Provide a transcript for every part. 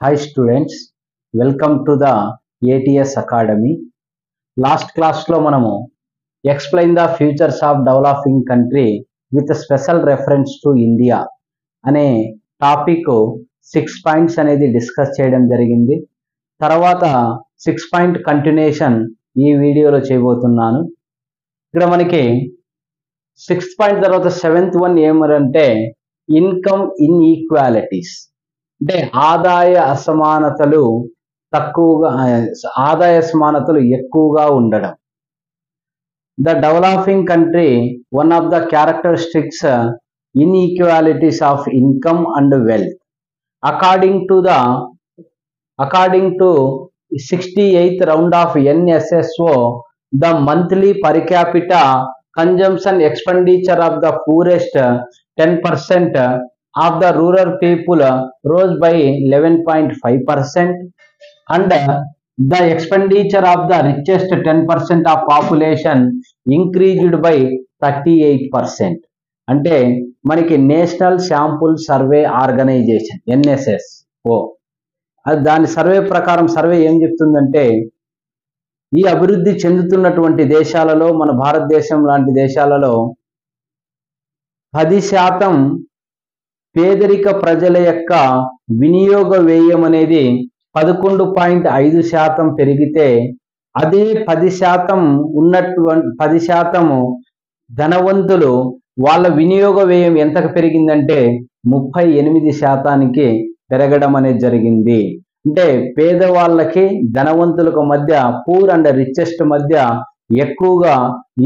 Hi students, welcome to the ATS Academy. Last class lo manamu explain the futures of developing country with a special reference to India అనే topic 6 points అనేది discuss చేయడం జరిగింది. తర్వాత 6 point continuation ఈ వీడియోలో చేయబోతున్నాను. ఇక్కడ మనకి 6th పాయింట్ తర్వాత 7th వన్ ఏమంటే ఇన్కమ్ ఇన్ఈక్వాలిటీస్, అంటే ఆదాయ అసమానతలు ఎక్కువగా ఉండడం. The developing country one of the characteristics inequalities of income and wealth. According to 68th round of NSSO, the monthly per capita consumption expenditure of the poorest 10% of the rural people rose by 11.5%, and the expenditure of the richest 10% of population increased by 38%. అంటే మనకి national sample survey organisation NSSO దాని survey ప్రకారం survey ఏం చెప్తుందంటే, ఈ అభివృద్ధి చెందుతున్నటువంటి దేశాలలో, మన భారతదేశం లాంటి దేశాలలో 10% పేదరిక ప్రజల యొక్క వినియోగ వ్యయం అనేది 11.5% పెరిగితే, అదే 10% ఉన్నటువంటి 10% ధనవంతులు వాళ్ళ వినియోగ వ్యయం ఎంతకు పెరిగిందంటే 38% పెరగడం అనేది జరిగింది. అంటే పేదవాళ్ళకి ధనవంతులకు మధ్య, పూర్ అండ్ రిచెస్ట్ మధ్య ఎక్కువగా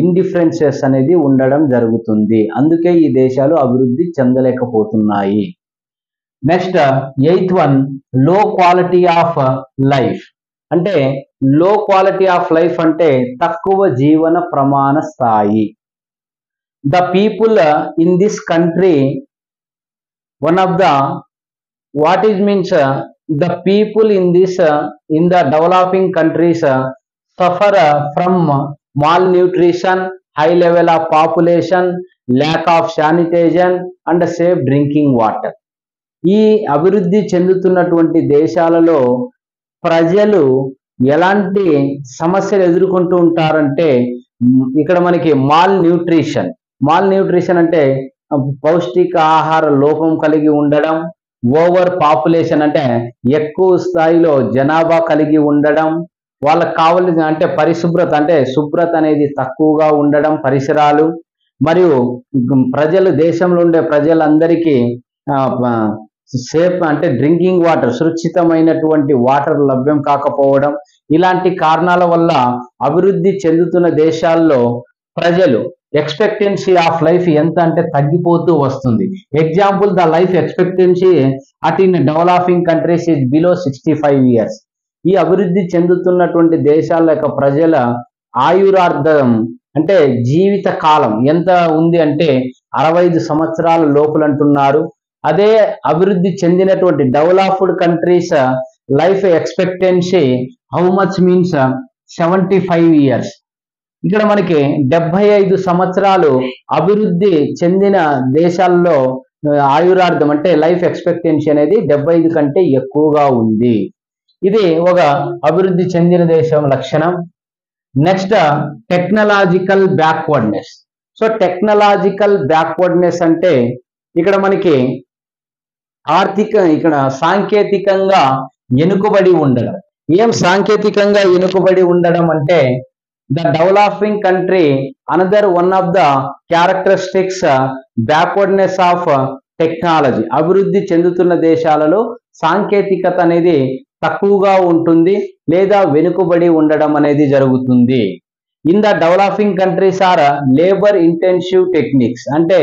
ఇండిఫరెన్సెస్ అనేది ఉండడం జరుగుతుంది. అందుకే ఈ దేశాలు అభివృద్ధి చెందలేకపోతున్నాయి. నెక్స్ట్ 8th వన్ లో క్వాలిటీ ఆఫ్ లైఫ్. అంటే లో క్వాలిటీ ఆఫ్ లైఫ్ అంటే తక్కువ జీవన ప్రమాణ స్థాయి. The people in this country, one of the what is means the people in the developing countries suffer from malnutrition, high level of population, lack of sanitation and safe drinking water. ఈ అభివృద్ధి చెందుతున్నటువంటి దేశాలలో ప్రజలు ఎలాంటి సమస్యలు ఎదుర్కొంటూ ఉంటారంటే, ఇక్కడ మనకి మాల్ న్యూట్రిషన్ అంటే పౌష్టిక ఆహార లోపం కలిగి ఉండడం, ఓవర్ పాపులేషన్ అంటే ఎక్కువ స్థాయిలో జనాభా కలిగి ఉండడం, వాళ్ళకి కావాల్సిన అంటే పరిశుభ్రత అంటే శుభ్రత అనేది తక్కువగా ఉండడం, పరిసరాలు, మరియు దేశంలో ఉండే ప్రజలందరికీ సేఫ్ అంటే డ్రింకింగ్ వాటర్, సురక్షితమైనటువంటి వాటర్ లభ్యం కాకపోవడం, ఇలాంటి కారణాల వల్ల అభివృద్ధి చెందుతున్న దేశాల్లో ప్రజలు ఎక్స్పెక్టెన్సీ ఆఫ్ లైఫ్ ఎంత అంటే తగ్గిపోతూ వస్తుంది. Example, the life expectancy at in developing countries is below 65 years. ఈ అభివృద్ధి చెందుతున్నటువంటి దేశాల యొక్క ప్రజల ఆయురార్థం అంటే జీవిత కాలం ఎంత ఉంది అంటే 65 సంవత్సరాల లోపల అంటున్నారు. అదే అభివృద్ధి చెందినటువంటి developed countries life expectancy how much means 75 years. ఇక్కడ మనకి 75 సంవత్సరాలు అభివృద్ధి చెందిన దేశాల్లో ఆయురార్థం అంటే లైఫ్ ఎక్స్పెక్టెన్సీ అనేది 75 కంటే ఎక్కువగా ఉంది. ఇది ఒక అభివృద్ధి చెందిన దేశం లక్షణం. Next technological backwardness. So technological backwardness అంటే ఇక్కడ మనకి ఇక్కడ సాంకేతికంగా వెనుకబడి ఉండడం. ఏం సాంకేతికంగా వెనుకబడి ఉండడం అంటే, the developing country another one of the characteristics backwardness of technology. అభివృద్ధి చెందుతున్న దేశాలలో సాంకేతికత అనేది తక్కువగా ఉంటుంది లేదా వెనుకబడి ఉండడం అనేది జరుగుతుంది. In the developing countries are labour intensive techniques. అంటే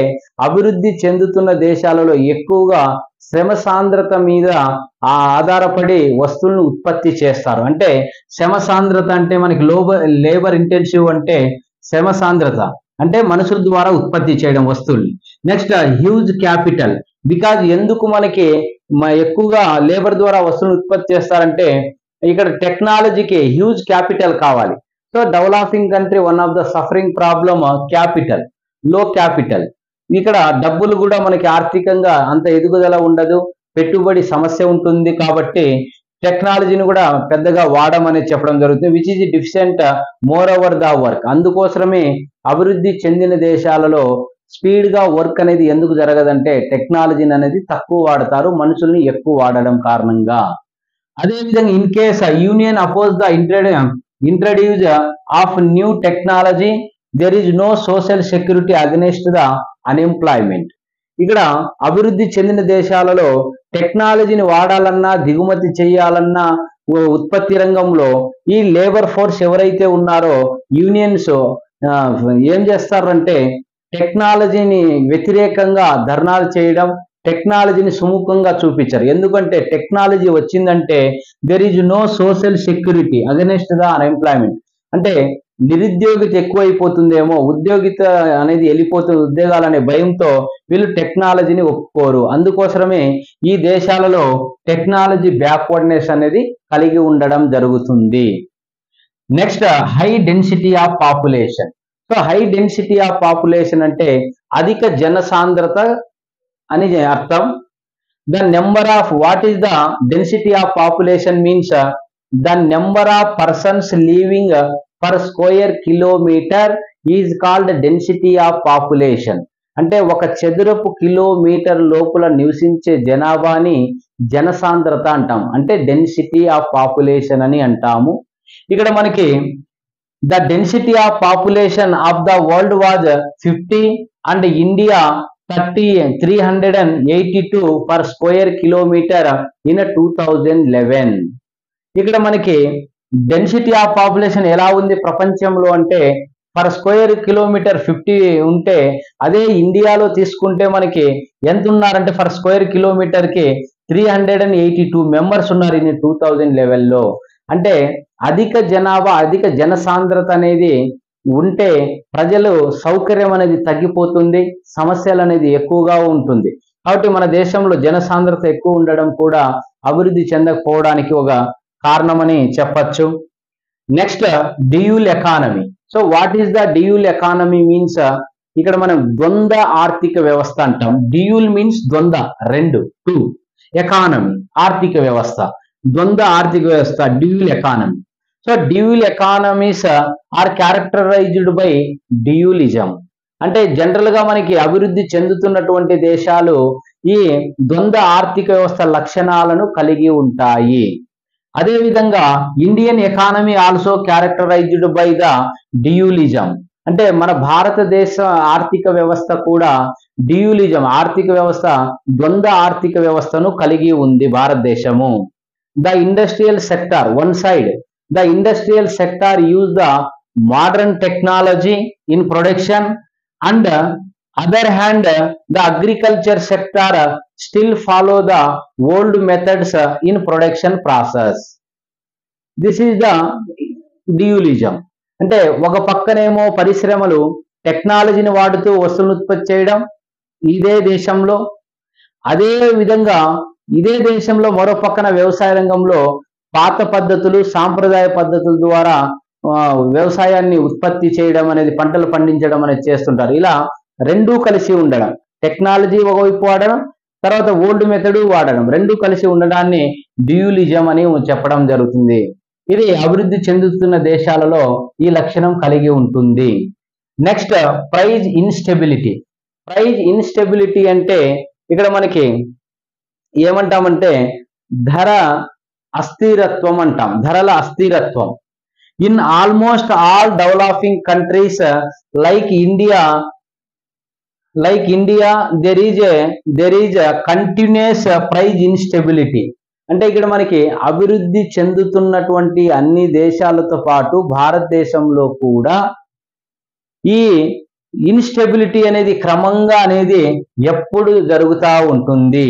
అభివృద్ధి చెందుతున్న దేశాలలో ఎక్కువగా శ్రమ సాంద్రత మీద ఆధారపడి వస్తువులను ఉత్పత్తి చేస్తారు. అంటే శ్రమ సాంద్రత అంటే మనకి లేబర్ ఇంటెన్సివ్ అంటే శ్రమ సాంద్రత అంటే మనుషుల ద్వారా ఉత్పత్తి చేయడం వస్తువుల్ని. Next huge capital. బికాజ్ ఎందుకు మనకి ఎక్కువగా లేబర్ ద్వారా వస్తువులను ఉత్పత్తి చేస్తారంటే, ఇక్కడ టెక్నాలజీకి హ్యూజ్ క్యాపిటల్ కావాలి. So developing country one of the suffering problem capital, లో క్యాపిటల్. ఇక్కడ డబ్బులు కూడా మనకి ఆర్థికంగా అంత ఎదుగుదల ఉండదు, పెట్టుబడి సమస్య ఉంటుంది కాబట్టి టెక్నాలజీని కూడా పెద్దగా వాడమని చెప్పడం జరుగుతుంది, which is deficient more over the work. అందుకోసమే అభివృద్ధి చెందిన దేశాలలో స్పీడ్గా వర్క్ అనేది ఎందుకు జరగదంటే టెక్నాలజీని అనేది తక్కువ వాడతారు, మనుషుల్ని ఎక్కువ వాడడం కారణంగా. అదేవిధంగా in case union oppose the introduce of new technology there is no social security against the unemployment. ఇక్కడ అభివృద్ధి చెందిన దేశాలలో టెక్నాలజీని వాడాలన్నా, దిగుమతి చేయాలన్నా, ఉత్పత్తి రంగంలో ఈ లేబర్ ఫోర్స్ ఎవరైతే ఉన్నారో యూనియన్స్ ఏం చేస్తారంటే టెక్నాలజీని వ్యతిరేకంగా ధర్నాలు చేయడం, టెక్నాలజీని సుముఖంగా చూపించారు. ఎందుకంటే టెక్నాలజీ వచ్చిందంటే there is no social security against the unemployment. అంటే నిరుద్యోగిత ఎక్కువైపోతుందేమో, ఉద్యోగిత అనేది వెళ్ళిపోతుంది, ఉద్యోగాలు అనే భయంతో వీళ్ళు టెక్నాలజీని ఒప్పుకోరు. అందుకోసమే ఈ దేశాలలో టెక్నాలజీ బ్యాక్వర్డ్నెస్ అనేది కలిగి ఉండడం జరుగుతుంది. Next high density of population. So high density of population అంటే అధిక జనసాంద్రత అని అర్థం. The number of what is the density of population means the number of persons living per square kilometre is called density of population. అంటే ఒక చదరపు kilometre లోపల నివసించే జనాభాని జనసాంద్రత అంటాం, అంటే డెన్సిటీ ఆఫ్ పాపులేషన్ అని అంటాము. ఇక్కడ మనకి the density of population of the world was 50 and India 382 per square kilometre in 2011. ఇక్కడ మనకి డెన్సిటీ ఆఫ్ పాపులేషన్ ఎలా ఉంది ప్రపంచంలో అంటే పర్ స్క్వేర్ కిలోమీటర్ 50 ఉంటే అదే ఇండియాలో తీసుకుంటే మనకి ఎంత ఉన్నారంటే పర్ స్క్వేర్ కిలోమీటర్కి 382 మెంబర్స్ ఉన్నారు ఇన్ 2011లో. అంటే అధిక జనాభా, అధిక జనసాంద్రత అనేది ఉంటే ప్రజలు సౌకర్యం అనేది తగ్గిపోతుంది, సమస్యలు అనేది ఎక్కువగా ఉంటుంది. కాబట్టి మన దేశంలో జనసాంద్రత ఎక్కువ ఉండడం కూడా అభివృద్ధి చెందకపోవడానికి ఒక కారణమని చెప్పచ్చు. Next dual economy. So what is the dual economy means ఇక్కడ మనం ద్వంద్వ ఆర్థిక వ్యవస్థ అంటాం. డ్యూయల్ మీన్స్ ద్వంద్వ, రెండు, టూ, ఎకానమీ ఆర్థిక వ్యవస్థ, ద్వంద్వ ఆర్థిక వ్యవస్థ dual economy. So dual economies are characterised by dualism. అంటే జనరల్ గా మనకి అభివృద్ధి చెందుతున్నటువంటి దేశాలు ఈ ద్వంద్వ ఆర్థిక వ్యవస్థ లక్షణాలను కలిగి ఉంటాయి. అదేవిధంగా Indian economy also characterised by the dualism. అంటే మన భారతదేశ ఆర్థిక వ్యవస్థ కూడా డ్యూయలిజం ఆర్థిక వ్యవస్థ, ద్వంద్వ ఆర్థిక వ్యవస్థను కలిగి ఉంది భారతదేశము. The industrial sector one side, the industrial sector use the modern technology in production and other hand the agriculture sector still follow the old methods in production process. This is the dualism. అంటే ఒక పక్కనేమో పరిశ్రమలు టెక్నాలజీని వాడుతూ వస్తువులను ఉత్పత్తి చేయడం ఇదే దేశంలో, అదే విధంగా ఇదే దేశంలో మరో పక్కన వ్యవసాయ రంగంలో పాత పద్ధతులు, సాంప్రదాయ పద్ధతుల ద్వారా వ్యవసాయాన్ని ఉత్పత్తి చేయడం అనేది, పంటలు పండించడం అనేది చేస్తుంటారు. ఇలా రెండూ కలిసి ఉండడం, టెక్నాలజీ ఒకవైపు వాడడం, తర్వాత ఓల్డ్ మెథడ్ వాడడం, రెండూ కలిసి ఉండడాన్ని డ్యూయలిజం అని చెప్పడం జరుగుతుంది. ఇది అభివృద్ధి చెందుతున్న దేశాలలో ఈ లక్షణం కలిగి ఉంటుంది. Next price instability. Price instability అంటే ఇక్కడ మనకి ఏమంటామంటే ధర అస్థిరత్వం అంటాం, ధరల అస్థిరత్వం. In almost all developing countries like India there is continuous price instability. అంటే ఇక్కడ మనకి అభివృద్ధి చెందుతున్నటువంటి అన్ని దేశాలతో పాటు భారతదేశంలో కూడా ఈ ఇన్స్టెబిలిటీ అనేది క్రమంగా అనేది ఎప్పుడు జరుగుతూ ఉంటుంది.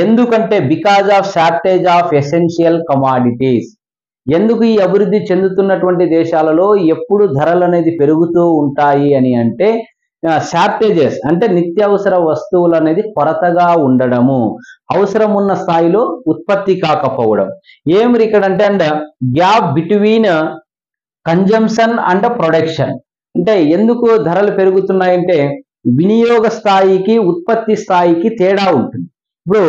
ఎందుకంటే because of shortage of essential commodities. ఎందుకు ఈ అభివృద్ధి చెందుతున్నటువంటి దేశాలలో ఎప్పుడు ధరలు అనేది పెరుగుతూ ఉంటాయి అని అంటే షార్టేజెస్ అంటే నిత్యావసర వస్తువులు అనేది కొరతగా ఉండడము, అవసరం ఉన్న స్థాయిలో ఉత్పత్తి కాకపోవడం. ఏమి ఇక్కడ అంటే gap between consumption and production. అంటే ఎందుకు ధరలు పెరుగుతున్నాయంటే వినియోగ స్థాయికి ఉత్పత్తి స్థాయికి తేడా ఉంటుంది. ఇప్పుడు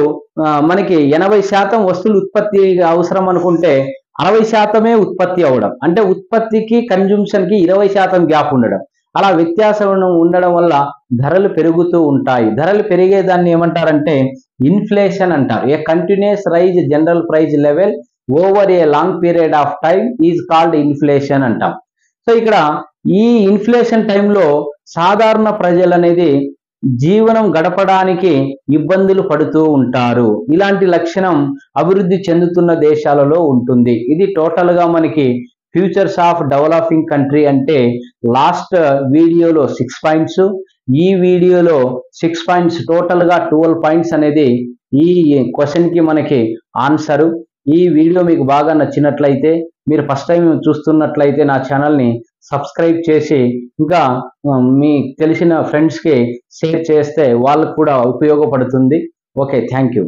మనకి 80% వస్తువులు ఉత్పత్తి అవసరం అనుకుంటే 60% ఉత్పత్తి అవ్వడం, అంటే ఉత్పత్తికి కన్జంప్షన్కి 20% గ్యాప్ ఉండడం, అలా వ్యత్యాసం ఉండడం వల్ల ధరలు పెరుగుతూ ఉంటాయి. ధరలు పెరిగేదాన్ని ఏమంటారంటే ఇన్ఫ్లేషన్ అంటారు. A continuous rise general price level over a long period of time is called inflation అంటాం. సో ఇక్కడ ఈ ఇన్ఫ్లేషన్ టైంలో సాధారణ ప్రజలు అనేది జీవనం గడపడానికి ఇబ్బందులు పడుతూ ఉంటారు. ఇలాంటి లక్షణం అభివృద్ధి చెందుతున్న దేశాలలో ఉంటుంది. ఇది టోటల్గా మనకి ఫ్యూచర్స్ ఆఫ్ డెవలపింగ్ కంట్రీ అంటే లాస్ట్ వీడియోలో 6 పాయింట్స్, ఈ వీడియోలో 6 పాయింట్స్, టోటల్గా 12 పాయింట్స్ అనేది ఈ క్వశ్చన్కి మనకి ఆన్సరు. ఈ వీడియో మీకు బాగా నచ్చినట్లయితే, మీరు ఫస్ట్ టైం చూస్తున్నట్లయితే నా ఛానల్ని సబ్స్క్రైబ్ చేసి ఇంకా మీ తెలిసిన ఫ్రెండ్స్కి షేర్ చేస్తే వాళ్ళకు కూడా ఉపయోగపడుతుంది. Okay, thank you.